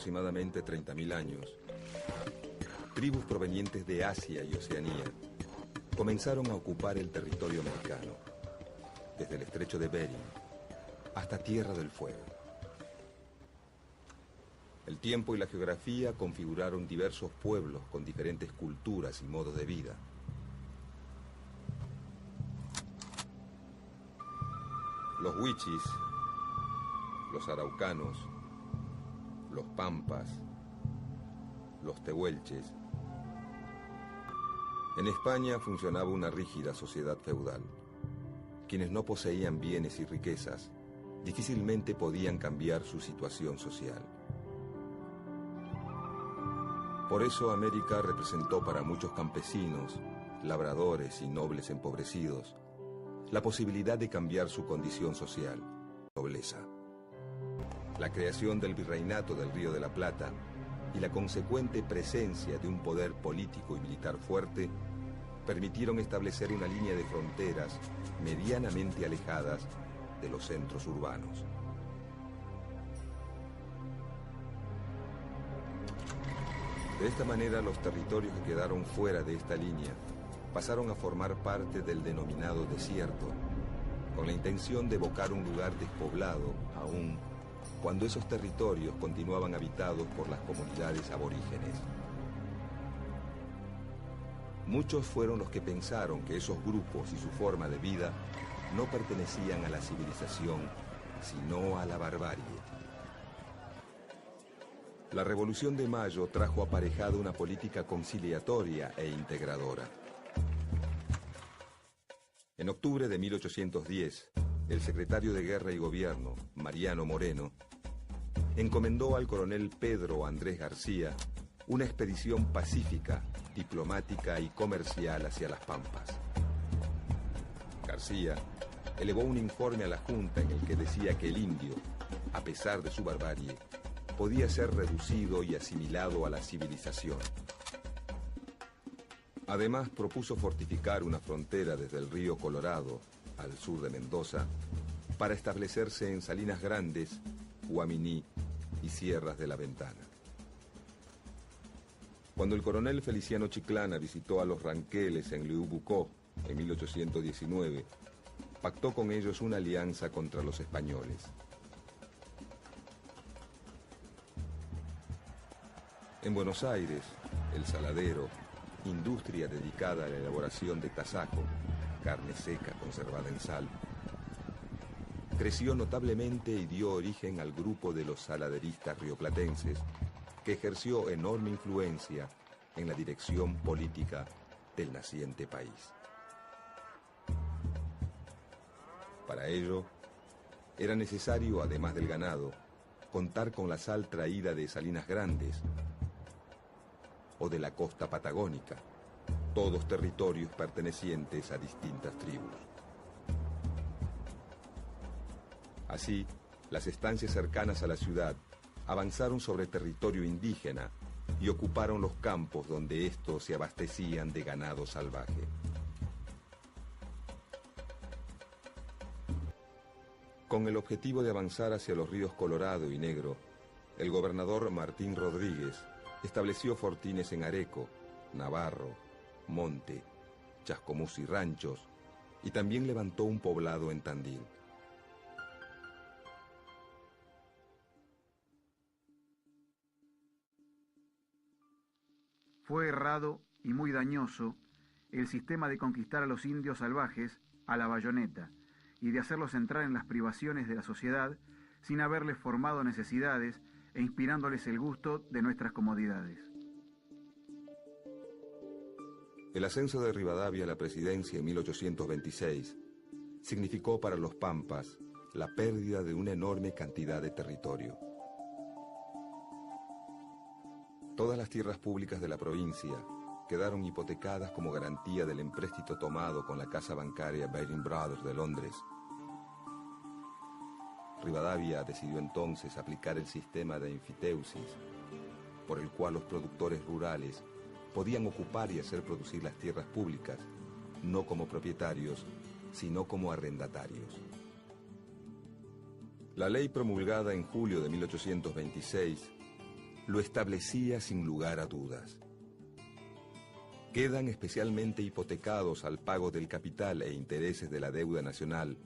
aproximadamente 30.000 años, tribus provenientes de Asia y Oceanía comenzaron a ocupar el territorio americano, desde el estrecho de Bering hasta Tierra del Fuego. El tiempo y la geografía configuraron diversos pueblos con diferentes culturas y modos de vida. Los huichis, los araucanos, los pampas, los tehuelches. En España funcionaba una rígida sociedad feudal. Quienes no poseían bienes y riquezas difícilmente podían cambiar su situación social. Por eso América representó para muchos campesinos, labradores y nobles empobrecidos la posibilidad de cambiar su condición social, nobleza. La creación del virreinato del Río de la Plata y la consecuente presencia de un poder político y militar fuerte permitieron establecer una línea de fronteras medianamente alejadas de los centros urbanos. De esta manera, los territorios que quedaron fuera de esta línea pasaron a formar parte del denominado desierto, con la intención de evocar un lugar despoblado aún cuando esos territorios continuaban habitados por las comunidades aborígenes. Muchos fueron los que pensaron que esos grupos y su forma de vida no pertenecían a la civilización, sino a la barbarie. La Revolución de Mayo trajo aparejada una política conciliatoria e integradora. En octubre de 1810, el secretario de Guerra y Gobierno, Mariano Moreno, encomendó al coronel Pedro Andrés García una expedición pacífica, diplomática y comercial hacia las Pampas. García elevó un informe a la Junta en el que decía que el indio, a pesar de su barbarie, podía ser reducido y asimilado a la civilización. Además, propuso fortificar una frontera desde el río Colorado, al sur de Mendoza, para establecerse en Salinas Grandes, Guaminí y Sierras de la Ventana. Cuando el coronel Feliciano Chiclana visitó a los ranqueles en Liubucó en 1819, pactó con ellos una alianza contra los españoles. En Buenos Aires, El Saladero, industria dedicada a la elaboración de tasajo, carne seca conservada en sal, creció notablemente y dio origen al grupo de los saladeristas rioplatenses, que ejerció enorme influencia en la dirección política del naciente país. Para ello, era necesario, además del ganado, contar con la sal traída de Salinas Grandes o de la costa patagónica, todos territorios pertenecientes a distintas tribus. Así, las estancias cercanas a la ciudad avanzaron sobre territorio indígena y ocuparon los campos donde estos se abastecían de ganado salvaje. Con el objetivo de avanzar hacia los ríos Colorado y Negro, el gobernador Martín Rodríguez estableció fortines en Areco, Navarro, Monte, Chascomús y Ranchos, y también levantó un poblado en Tandil. Fue errado y muy dañoso el sistema de conquistar a los indios salvajes a la bayoneta y de hacerlos entrar en las privaciones de la sociedad sin haberles formado necesidades e inspirándoles el gusto de nuestras comodidades. El ascenso de Rivadavia a la presidencia en 1826 significó para los Pampas la pérdida de una enorme cantidad de territorio. Todas las tierras públicas de la provincia quedaron hipotecadas como garantía del empréstito tomado con la casa bancaria Baring Brothers de Londres. Rivadavia decidió entonces aplicar el sistema de enfiteusis, por el cual los productores rurales podían ocupar y hacer producir las tierras públicas, no como propietarios, sino como arrendatarios. La ley promulgada en julio de 1826 lo establecía sin lugar a dudas. Quedan especialmente hipotecados al pago del capital e intereses de la deuda nacional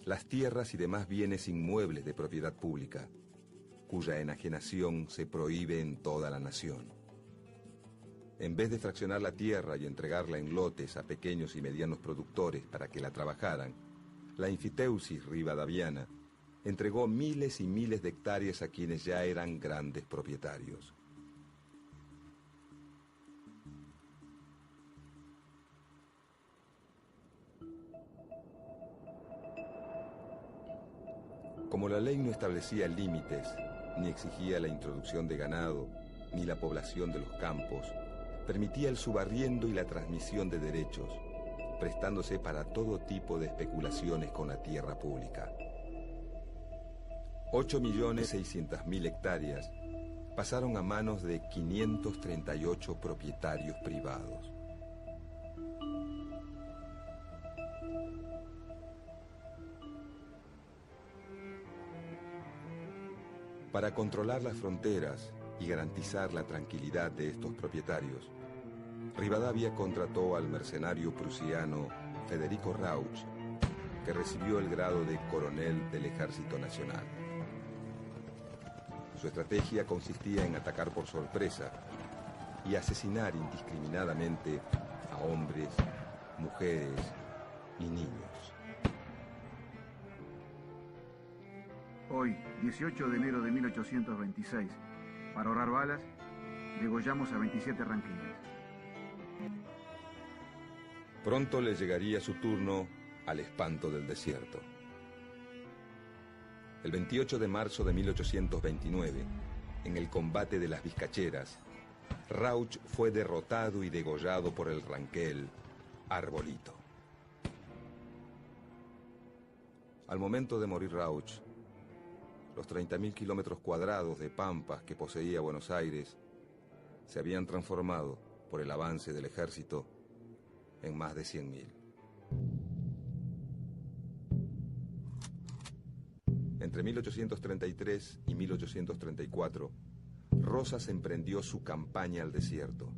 las tierras y demás bienes inmuebles de propiedad pública, cuya enajenación se prohíbe en toda la nación. En vez de fraccionar la tierra y entregarla en lotes a pequeños y medianos productores para que la trabajaran, la Enfiteusis rivadaviana entregó miles y miles de hectáreas a quienes ya eran grandes propietarios. Como la ley no establecía límites, ni exigía la introducción de ganado, ni la población de los campos, permitía el subarriendo y la transmisión de derechos, prestándose para todo tipo de especulaciones con la tierra pública. 8.600.000 hectáreas pasaron a manos de 538 propietarios privados. Para controlar las fronteras y garantizar la tranquilidad de estos propietarios, Rivadavia contrató al mercenario prusiano Federico Rauch, que recibió el grado de coronel del Ejército Nacional. Su estrategia consistía en atacar por sorpresa y asesinar indiscriminadamente a hombres, mujeres y niños. Hoy, 18 de enero de 1826, para ahorrar balas, degollamos a 27 ranqueles. Pronto le llegaría su turno al espanto del desierto. El 28 de marzo de 1829, en el combate de las Vizcacheras, Rauch fue derrotado y degollado por el ranquel Arbolito. Al momento de morir Rauch, los 30.000 kilómetros cuadrados de pampas que poseía Buenos Aires se habían transformado, por el avance del ejército, en más de 100.000. Entre 1833 y 1834, Rosas emprendió su campaña al desierto,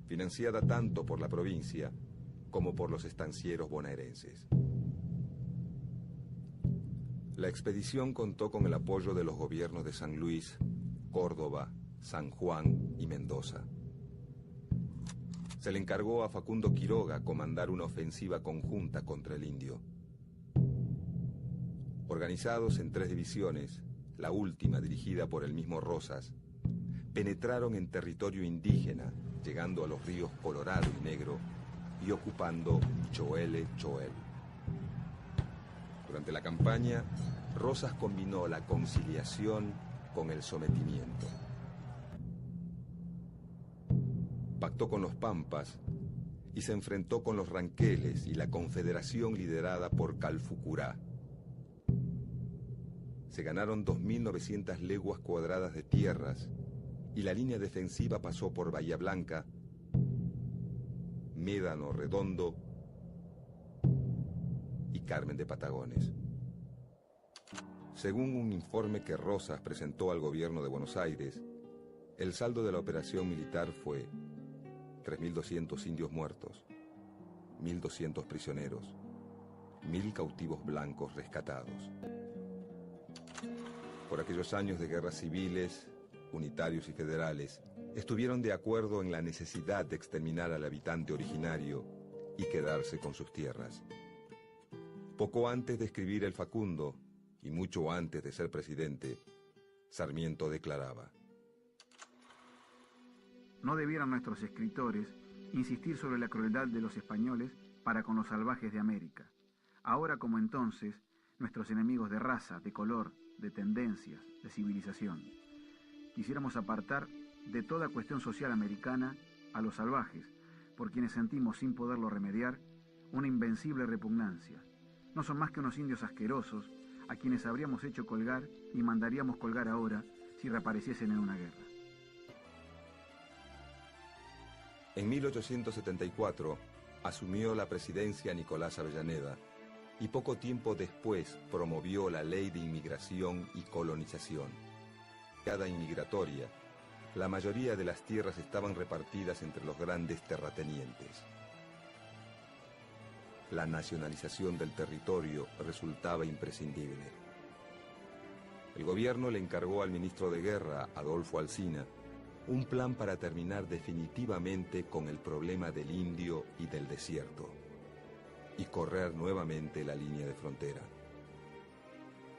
financiada tanto por la provincia como por los estancieros bonaerenses. La expedición contó con el apoyo de los gobiernos de San Luis, Córdoba, San Juan y Mendoza. Se le encargó a Facundo Quiroga comandar una ofensiva conjunta contra el indio. Organizados en 3 divisiones, la última dirigida por el mismo Rosas, penetraron en territorio indígena, llegando a los ríos Colorado y Negro y ocupando Choel. Durante la campaña, Rosas combinó la conciliación con el sometimiento. Pactó con los Pampas y se enfrentó con los ranqueles y la confederación liderada por Calfucurá. Se ganaron 2.900 leguas cuadradas de tierras y la línea defensiva pasó por Bahía Blanca, Médano Redondo y Carmen de Patagones. Según un informe que Rosas presentó al gobierno de Buenos Aires, el saldo de la operación militar fue 3.200 indios muertos, 1.200 prisioneros, 1.000 cautivos blancos rescatados. Por aquellos años de guerras civiles, unitarios y federales, estuvieron de acuerdo en la necesidad de exterminar al habitante originario y quedarse con sus tierras. Poco antes de escribir el Facundo, y mucho antes de ser presidente, Sarmiento declaraba: No debieran nuestros escritores insistir sobre la crueldad de los españoles para con los salvajes de América. Ahora como entonces, nuestros enemigos de raza, de color, de tendencias, de civilización. Quisiéramos apartar de toda cuestión social americana a los salvajes, por quienes sentimos, sin poderlo remediar, una invencible repugnancia. No son más que unos indios asquerosos a quienes habríamos hecho colgar y mandaríamos colgar ahora si reapareciesen en una guerra. En 1874 asumió la presidencia Nicolás Avellaneda y poco tiempo después promovió la Ley de Inmigración y Colonización. inmigratoria, la mayoría de las tierras estaban repartidas entre los grandes terratenientes. La nacionalización del territorio resultaba imprescindible. El gobierno le encargó al ministro de Guerra, Adolfo Alsina, un plan para terminar definitivamente con el problema del indio y del desierto, y correr nuevamente la línea de frontera.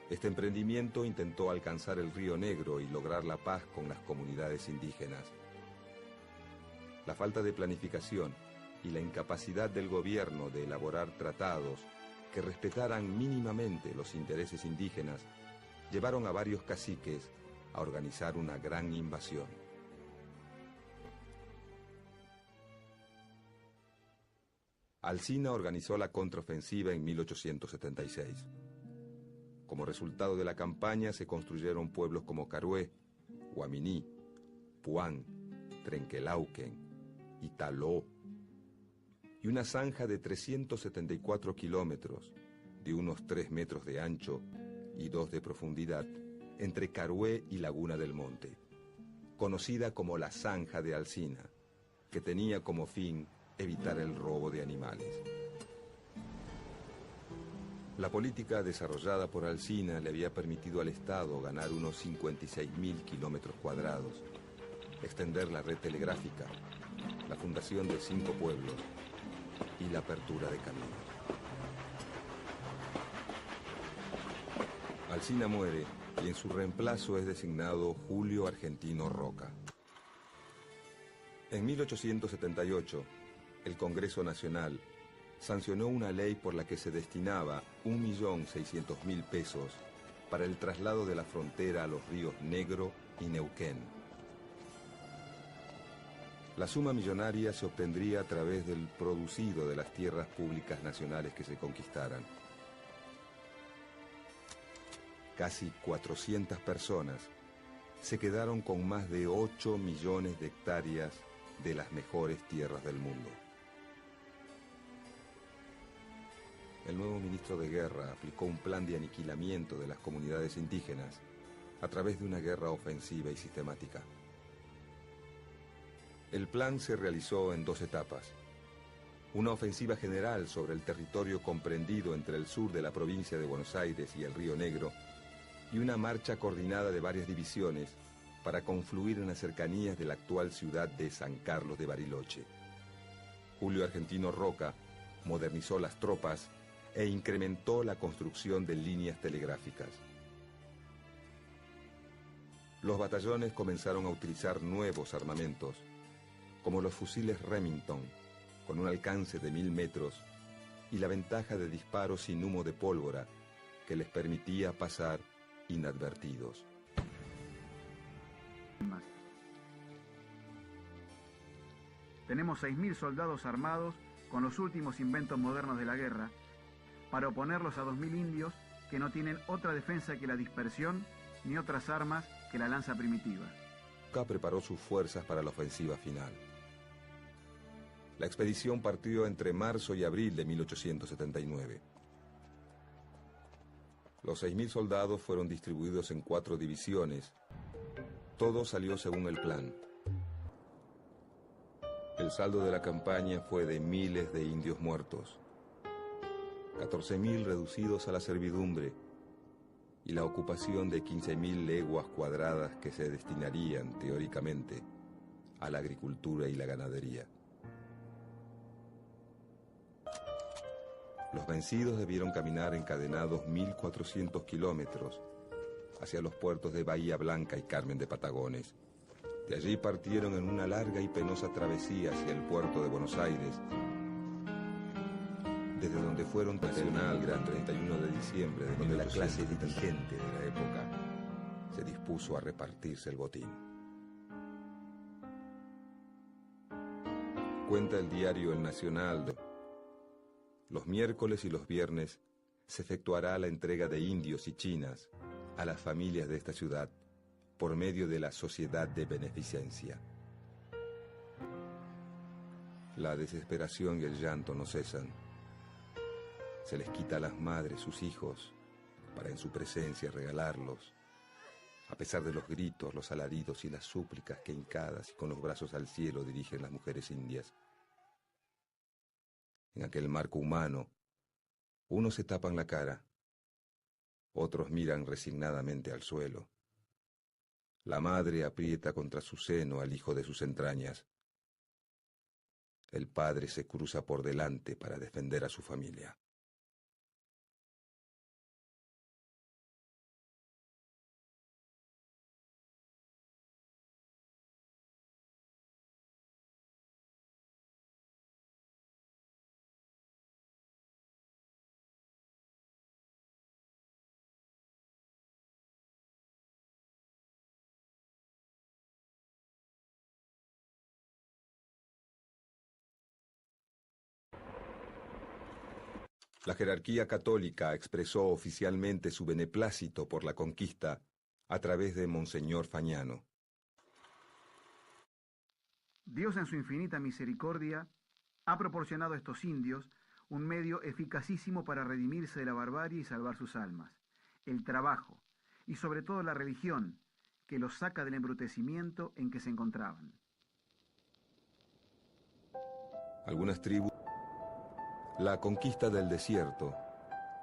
Este emprendimiento intentó alcanzar el Río Negro y lograr la paz con las comunidades indígenas. La falta de planificación y la incapacidad del gobierno de elaborar tratados que respetaran mínimamente los intereses indígenas llevaron a varios caciques a organizar una gran invasión. Alsina organizó la contraofensiva en 1876. Como resultado de la campaña se construyeron pueblos como Carué, Guaminí, Puán, Trenquelauquen, Italó, y una zanja de 374 kilómetros, de unos 3 metros de ancho y 2 de profundidad, entre Carué y Laguna del Monte, conocida como la Zanja de Alsina, que tenía como fin evitar el robo de animales. La política desarrollada por Alsina le había permitido al Estado ganar unos 56.000 kilómetros cuadrados, extender la red telegráfica, la fundación de 5 pueblos y la apertura de caminos. Alsina muere y en su reemplazo es designado Julio Argentino Roca. En 1878, el Congreso Nacional sancionó una ley por la que se destinaba 1.600.000 pesos para el traslado de la frontera a los ríos Negro y Neuquén. La suma millonaria se obtendría a través del producido de las tierras públicas nacionales que se conquistaran. Casi 400 personas se quedaron con más de 8 millones de hectáreas de las mejores tierras del mundo. El nuevo ministro de Guerra aplicó un plan de aniquilamiento de las comunidades indígenas a través de una guerra ofensiva y sistemática. El plan se realizó en 2 etapas. Una ofensiva general sobre el territorio comprendido entre el sur de la provincia de Buenos Aires y el Río Negro, y una marcha coordinada de varias divisiones para confluir en las cercanías de la actual ciudad de San Carlos de Bariloche. Julio Argentino Roca modernizó las tropas e incrementó la construcción de líneas telegráficas. Los batallones comenzaron a utilizar nuevos armamentos, como los fusiles Remington, con un alcance de 1000 metros, y la ventaja de disparo sin humo de pólvora, que les permitía pasar inadvertidos. Tenemos 6.000 soldados armados con los últimos inventos modernos de la guerra, para oponerlos a 2.000 indios que no tienen otra defensa que la dispersión ni otras armas que la lanza primitiva. Roca preparó sus fuerzas para la ofensiva final. La expedición partió entre marzo y abril de 1879. Los 6.000 soldados fueron distribuidos en 4 divisiones. Todo salió según el plan. El saldo de la campaña fue de miles de indios muertos, 14.000 reducidos a la servidumbre y la ocupación de 15.000 leguas cuadradas que se destinarían, teóricamente, a la agricultura y la ganadería. Los vencidos debieron caminar encadenados 1.400 kilómetros hacia los puertos de Bahía Blanca y Carmen de Patagones. De allí partieron en una larga y penosa travesía hacia el puerto de Buenos Aires, desde donde fueron nacional el gran 31 de diciembre, de donde la clase dirigente de la época se dispuso a repartirse el botín. Cuenta el diario El Nacional: los miércoles y los viernes se efectuará la entrega de indios y chinas a las familias de esta ciudad por medio de la Sociedad de Beneficencia. La desesperación y el llanto no cesan. Se les quita a las madres sus hijos para en su presencia regalarlos a pesar de los gritos, los alaridos y las súplicas que hincadas y con los brazos al cielo dirigen las mujeres indias. En aquel marco humano, unos se tapan la cara, otros miran resignadamente al suelo. La madre aprieta contra su seno al hijo de sus entrañas. El padre se cruza por delante para defender a su familia. La jerarquía católica expresó oficialmente su beneplácito por la conquista a través de Monseñor Fagnano. Dios en su infinita misericordia ha proporcionado a estos indios un medio eficacísimo para redimirse de la barbarie y salvar sus almas, el trabajo y sobre todo la religión que los saca del embrutecimiento en que se encontraban. Algunas tribus. La conquista del desierto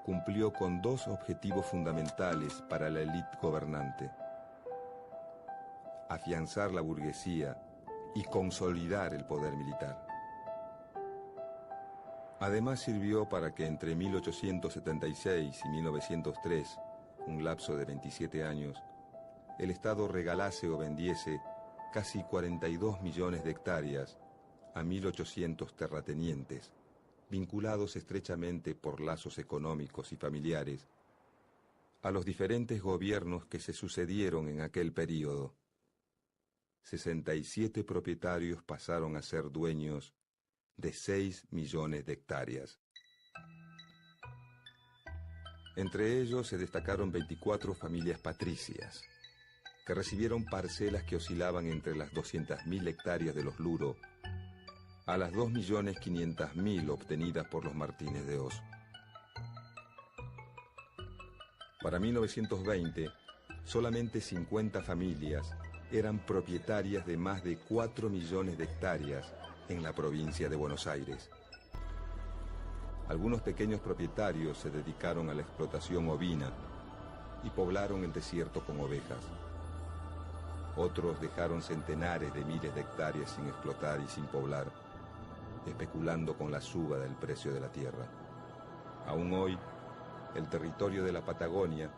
cumplió con dos objetivos fundamentales para la élite gobernante: afianzar la burguesía y consolidar el poder militar. Además sirvió para que entre 1876 y 1903, un lapso de 27 años, el Estado regalase o vendiese casi 42 millones de hectáreas a 1.800 terratenientes, vinculados estrechamente por lazos económicos y familiares, a los diferentes gobiernos que se sucedieron en aquel período. 67 propietarios pasaron a ser dueños de 6 millones de hectáreas. Entre ellos se destacaron 24 familias patricias, que recibieron parcelas que oscilaban entre las 200.000 hectáreas de los Luro a las 2.500.000 obtenidas por los Martínez de Oz. Para 1920, solamente 50 familias eran propietarias de más de 4 millones de hectáreas en la provincia de Buenos Aires. Algunos pequeños propietarios se dedicaron a la explotación ovina y poblaron el desierto con ovejas. Otros dejaron centenares de miles de hectáreas sin explotar y sin poblar, especulando con la suba del precio de la tierra. Aún hoy, el territorio de la Patagonia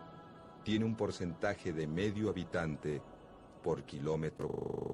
tiene un porcentaje de medio habitante por kilómetro.